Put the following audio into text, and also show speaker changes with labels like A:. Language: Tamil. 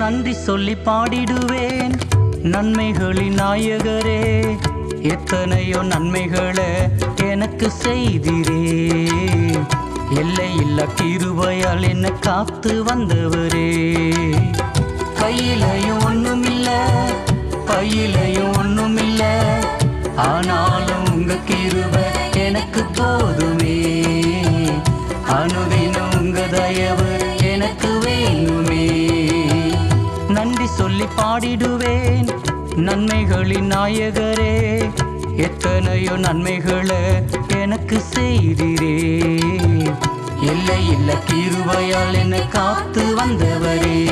A: நன்றி சொல்லி பாடிடுவேன் நன்மைகளின் நாயகரே. எத்தனையோ நன்மைகளை எனக்கு செய்திரே. எல்லையில்லா கிருபையால் என்ன காத்து வந்தவரே. கையிலையும் ஒண்ணுமில்ல, பையிலையும் ஒண்ணுமில்ல, ஆனாலும் உங்க கிருபை எனக்கு போதுமே. அனுதினம் உங்க தயவு எனக்கு வேணுமே. நன்றி சொல்லி பாடிடுவேன் நன்மைகளின் நாயகரே. எத்தனையோ நன்மைகளை எனக்கு செய்திரே. எல்லையில்லா கிருபையால் என்னை காத்து வந்தவரே.